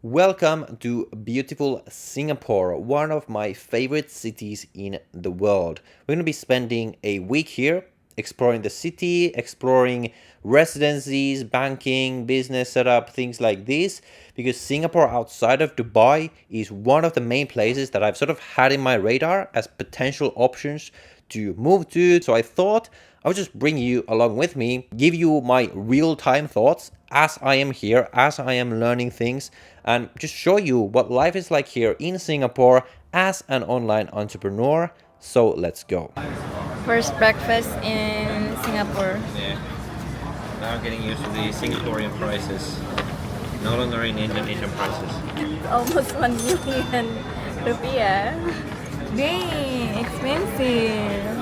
Welcome to beautiful Singapore, one of my favorite cities in the world. We're going to be spending a week here exploring the city, exploring residencies, banking, business setup, things like this, because Singapore outside of Dubai is one of the main places that I've sort of had in my radar as potential options to move to. So I thought I would just bring you along with me, give you my real-time thoughts as I am here, as I am learning things, and just show you what life is like here in Singapore as an online entrepreneur. So let's go. First breakfast in Singapore. Yeah, now I'm getting used to the Singaporean prices, no longer in Indonesian prices. Almost 1 million rupiah. Dang, expensive.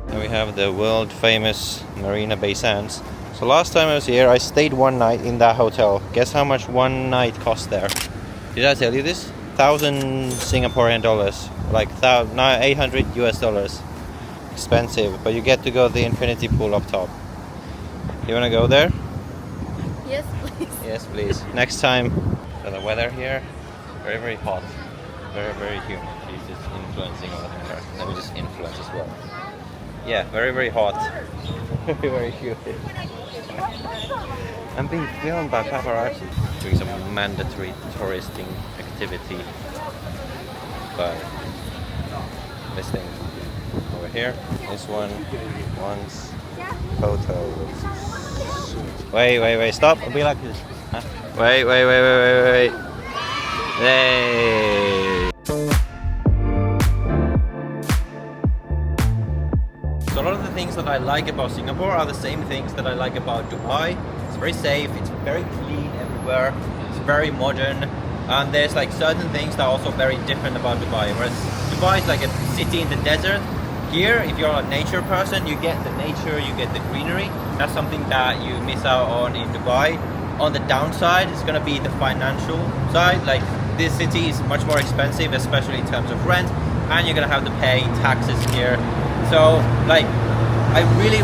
Now we have the world famous Marina Bay Sands. So last time I was here, I stayed one night in that hotel. Guess how much one night cost there? Did I tell you this? 1,000 Singaporean dollars, like 800 US dollars. Expensive, but you get to go to the infinity pool up top. You wanna go there? Yes, please. Yes, please. Next time. So the weather here, very, very hot. Very, very humid. She's just influencing over there. Let me just influence as well. Yeah, very, very hot. Very, very humid. I'm being filmed by paparazzi. Doing some mandatory touristing activity. But this thing over here, this one wants photos. Wait, stop. I'll be like this. Huh? Wait. Hey. So a lot of the things that I like about Singapore are the same things that I like about Dubai. It's very safe, it's very clean everywhere, it's very modern, and there's like certain things that are also very different about Dubai. Whereas Dubai is like a city in the desert. Here, if you're a nature person, you get the nature, you get the greenery. That's something that you miss out on in Dubai. On the downside, it's gonna be the financial side. Like this city is much more expensive, especially in terms of rent, and you're gonna have to pay taxes here. So like, I really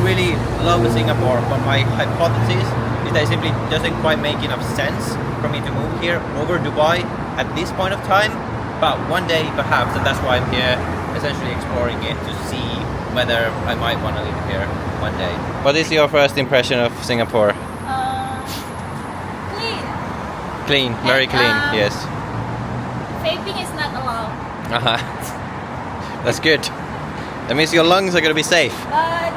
love Singapore, but my hypothesis is that it simply doesn't quite make enough sense for me to move here over Dubai at this point of time. But one day perhaps, and that's why I'm here, essentially exploring it to see whether I might want to live here one day. What is your first impression of Singapore? Clean. Clean, very clean, yes. Vaping is not allowed. That's good. That means your lungs are going to be safe. But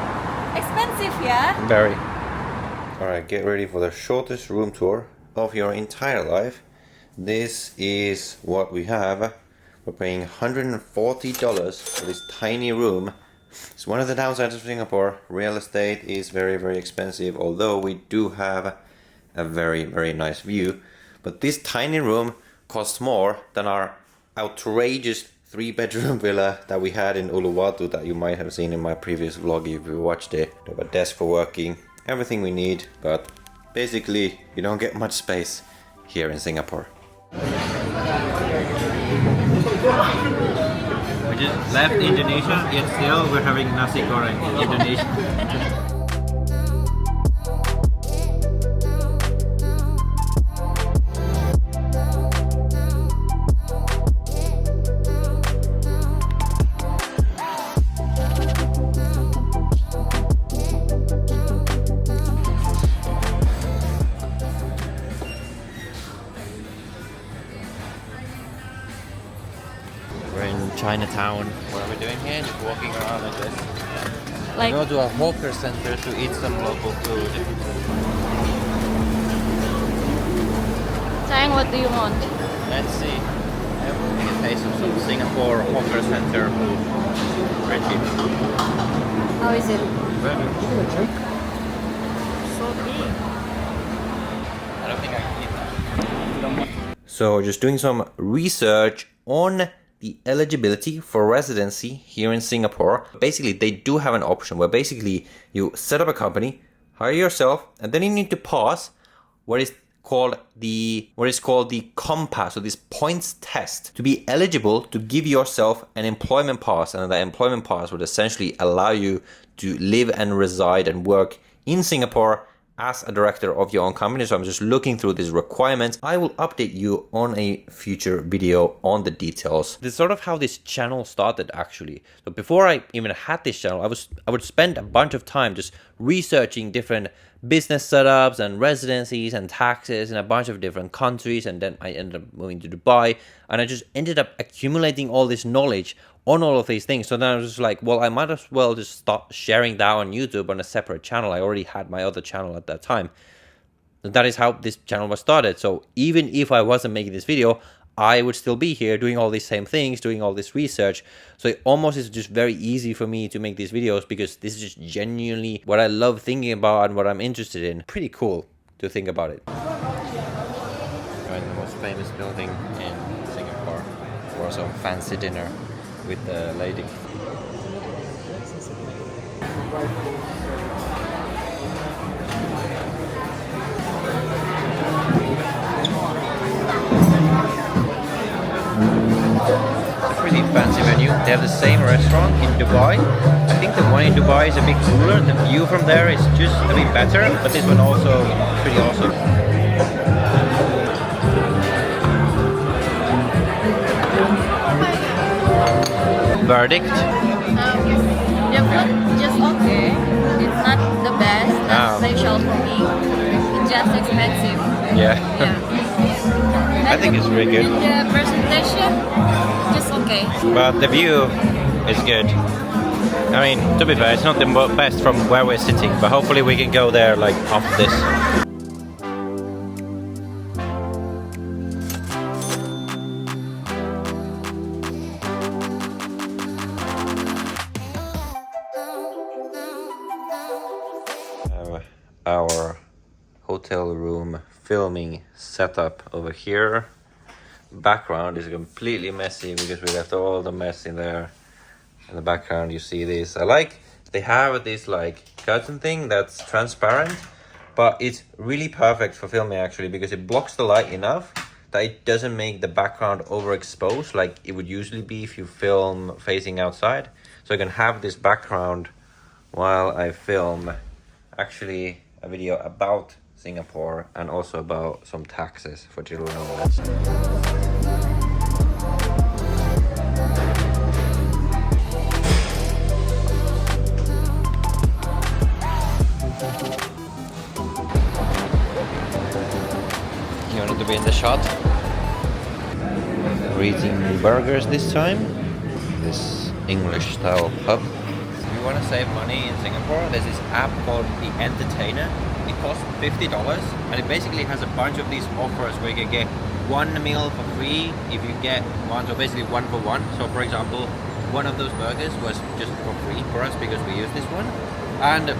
expensive, yeah? Very. Alright, get ready for the shortest room tour of your entire life. This is what we have. We're paying $140 for this tiny room. It's one of the downsides of Singapore. Real estate is very expensive, although we do have a very nice view. But this tiny room costs more than our outrageous 3-bedroom villa that we had in Uluwatu that you might have seen in my previous vlog if you watched it. We have a desk for working, everything we need, but basically you don't get much space here in Singapore. We just left Indonesia, yet still we're having nasi goreng in Indonesia. We're in Chinatown. What are we doing here? Just walking around like this. Like, We go to a hawker center to eat some local food. Chang, what do you want? Let's see. We can taste some Singapore hawker center food. Very cheap. How is it? So big. I don't think I can eat that. So just doing some research on the eligibility for residency here in Singapore. Basically, they do have an option where basically you set up a company, hire yourself, and then you need to pass what is called what is called the compass, or this points test, to be eligible to give yourself an employment pass. And that employment pass would essentially allow you to live and reside and work in Singapore as a director of your own company. So I'm just looking through these requirements. I will update you on a future video on the details. This is sort of how this channel started, actually. So before I even had this channel, I would spend a bunch of time just researching different business setups and residencies and taxes in a bunch of different countries, and then I ended up moving to Dubai, and I just ended up accumulating all this knowledge on all of these things. So then I was just like, well, I might as well just start sharing that on YouTube on a separate channel. I already had my other channel at that time. And that is how this channel was started. So even if I wasn't making this video, I would still be here doing all these same things, doing all this research. So it almost is just very easy for me to make these videos, because this is just genuinely what I love thinking about and what I'm interested in. Pretty cool to think about it. Right, the most famous building in Singapore for some fancy dinner with the lady. Pretty fancy venue. They have the same restaurant in Dubai. I think the one in Dubai is a bit cooler. The view from there is just a bit better, but this one also pretty awesome. Verdict? The food just okay. It's not the best. That's special for me. It's just expensive. Yeah. Yeah. I think it's really good. And the presentation, just okay. But the view is good. I mean, to be fair, it's not the best from where we're sitting, but hopefully we can go there like after this. Our hotel room filming setup over here. Background is completely messy because we left all the mess in there. In the background you see this. I like they have this like curtain thing that's transparent, but it's really perfect for filming actually, because it blocks the light enough that it doesn't make the background overexposed like it would usually be if you film facing outside. So I can have this background while I film actually a video about Singapore and also about some taxes for children owners. You wanted to be in the shot? We're eating burgers this time. This English style pub. If you want to save money in Singapore, there's this app called The Entertainer. It costs $50 and it basically has a bunch of these offers where you can get one meal for free if you get one, so basically one for one. So for example, one of those burgers was just for free for us because we use this one. And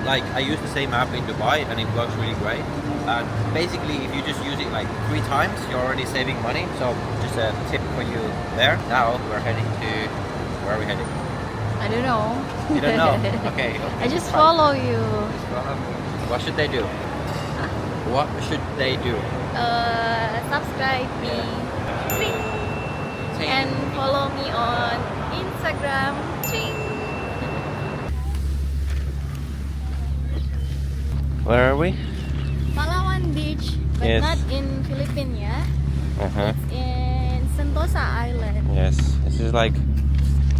like I use the same app in Dubai and it works really great. And basically if you just use it like 3 times, you're already saving money. So just a tip for you there. Now we're heading to, where are we heading? I don't know. You don't know? Okay. I just follow you. What should they do? What should they do? Subscribe me. Ting. And follow me on Instagram. Ting. Where are we? Palawan Beach, but Yes. not in Philippines, yeah? Uh-huh. It's in Sentosa Island. Yes. This is like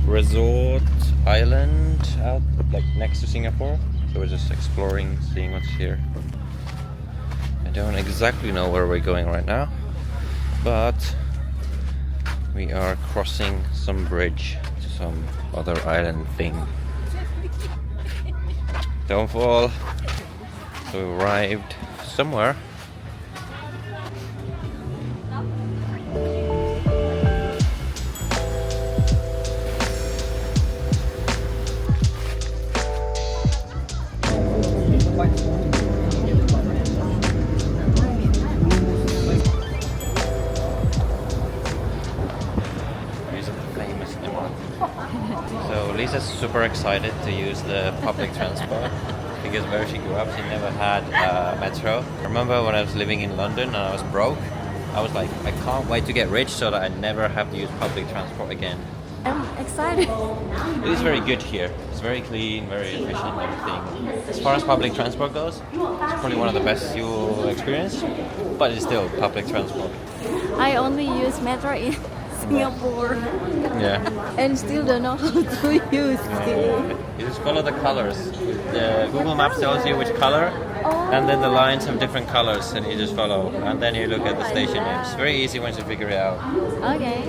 resort island out like next to Singapore. So we're just exploring, seeing what's here. I don't exactly know where we're going right now, but we are crossing some bridge to some other island thing. Don't fall. So we arrived somewhere. So Lisa's super excited to use the public transport. because where she grew up, she never had metro. I remember when I was living in London and I was broke, I was like, I can't wait to get rich so that I never have to use public transport again. I'm excited. It is very good here. It's very clean, very efficient, everything. As far as public transport goes, it's probably one of the best you'll experience, but it's still public transport. I only use metro in Singapore. Yeah. And still don't know how to use it. You just follow the colors. The Google Maps tells you which color, and then the lines have different colors, and you just follow. And then you look at the station names. It's very easy once you figure it out. Okay.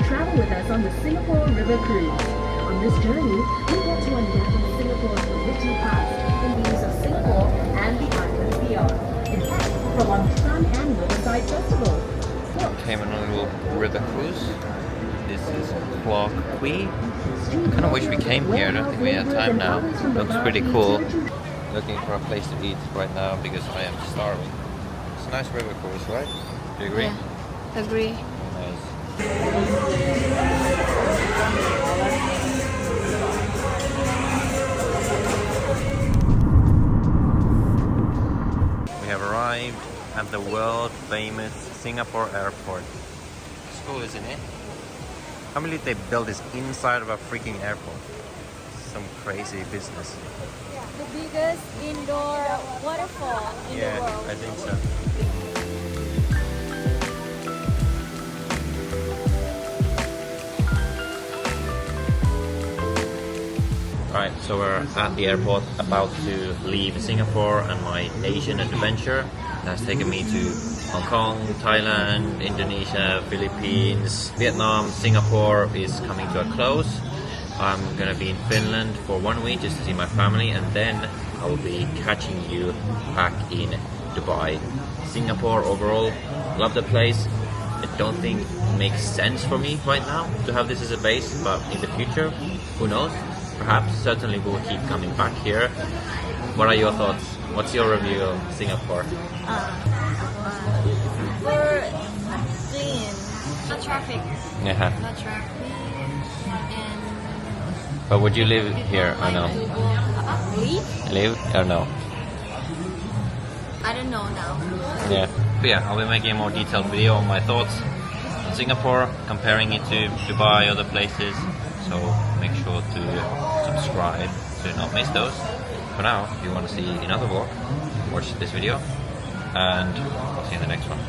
Travel with us on the Singapore River Cruise. On this journey, we get to unravel Singapore's witty past in views of Singapore and the islands beyond. In fact, from our Sun and Riverside Festival. Came on a little river cruise. This is Clock Quay. I kind of wish we came here. I don't think we have time now. Looks pretty cool. Looking for a place to eat right now because I am starving. It's a nice river cruise, right? Do you agree? Yeah, agree. Nice. We have arrived at the world famous Singapore airport. It's cool, isn't it? How many did they build this inside of a freaking airport? Some crazy business. The biggest indoor waterfall in the world. I think so. Alright, so we're at the airport about to leave Singapore and my Asian adventure. That's taken me to Hong Kong, Thailand, Indonesia, Philippines, Vietnam, Singapore is coming to a close. I'm gonna be in Finland for 1 week just to see my family, and then I will be catching you back in Dubai. Singapore overall, love the place. I don't think it makes sense for me right now to have this as a base, but in the future, who knows? Perhaps, certainly we'll keep coming back here. What are your thoughts? What's your review of Singapore? We're clean. No traffic. Yeah. No traffic. And But would you live here or no? leave? Live or no? I don't know now. Yeah. But yeah, I'll be making a more detailed video on my thoughts on Singapore, comparing it to Dubai, other places. So make sure to subscribe to not miss those. For now, if you want to see another vlog, watch this video, and I'll see you in the next one.